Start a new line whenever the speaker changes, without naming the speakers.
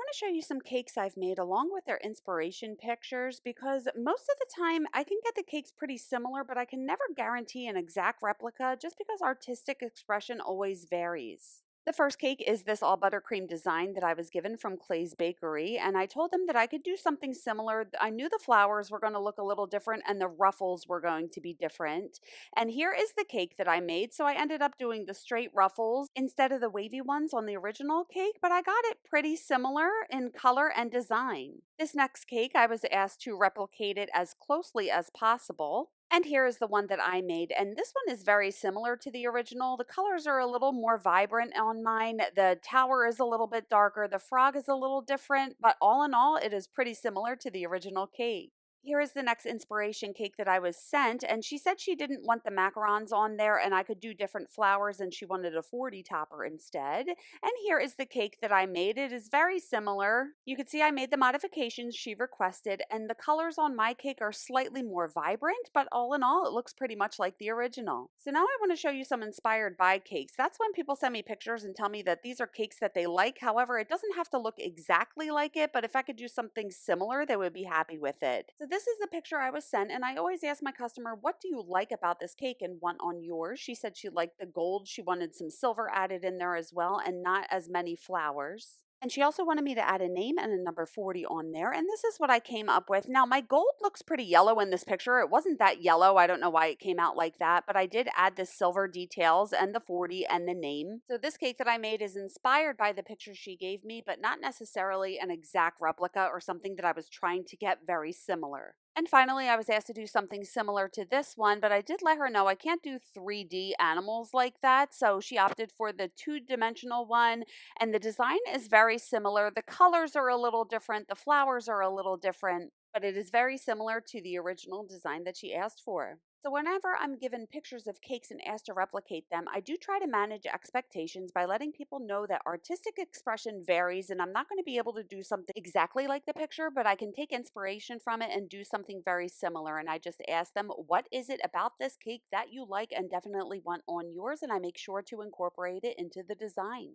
want to show you some cakes I've made along with their inspiration pictures because most of the time I can get the cakes pretty similar, but I can never guarantee an exact replica just because artistic expression always varies. The first cake is this all buttercream design that I was given from Clay's Bakery, and I told them that I could do something similar. I knew the flowers were going to look a little different and the ruffles were going to be different. And here is the cake that I made. So I ended up doing the straight ruffles instead of the wavy ones on the original cake, but I got it pretty similar in color and design. This next cake, I was asked to replicate it as closely as possible. And here is the one that I made. And this one is very similar to the original. The colors are a little more vibrant on mine. The tower is a little bit darker. The frog is a little different, but all in all, it is pretty similar to the original cake. Here is the next inspiration cake that I was sent, and she said she didn't want the macarons on there and I could do different flowers and she wanted a 40 topper instead. And here is the cake that I made. It is very similar. You can see I made the modifications she requested, and the colors on my cake are slightly more vibrant, but all in all, it looks pretty much like the original. So now I want to show you some inspired by cakes. That's when people send me pictures and tell me that these are cakes that they like. However, it doesn't have to look exactly like it, but if I could do something similar, they would be happy with it. So this is the picture I was sent, and I always ask my customer, what do you like about this cake and want on yours? She said she liked the gold. She wanted some silver added in there as well and not as many flowers. And she also wanted me to add a name and a number 40 on there. And this is what I came up with. Now, my gold looks pretty yellow in this picture. It wasn't that yellow. I don't know why it came out like that, but I did add the silver details and the 40 and the name. So this cake that I made is inspired by the picture she gave me, but not necessarily an exact replica or something that I was trying to get very similar. And finally, I was asked to do something similar to this one, but I did let her know I can't do 3D animals like that. So she opted for the two-dimensional one, and the design is very similar. The colors are a little different, the flowers are a little different, but it is very similar to the original design that she asked for. So whenever I'm given pictures of cakes and asked to replicate them, I do try to manage expectations by letting people know that artistic expression varies and I'm not going to be able to do something exactly like the picture, but I can take inspiration from it and do something very similar. And I just ask them, what is it about this cake that you like and definitely want on yours? And I make sure to incorporate it into the design.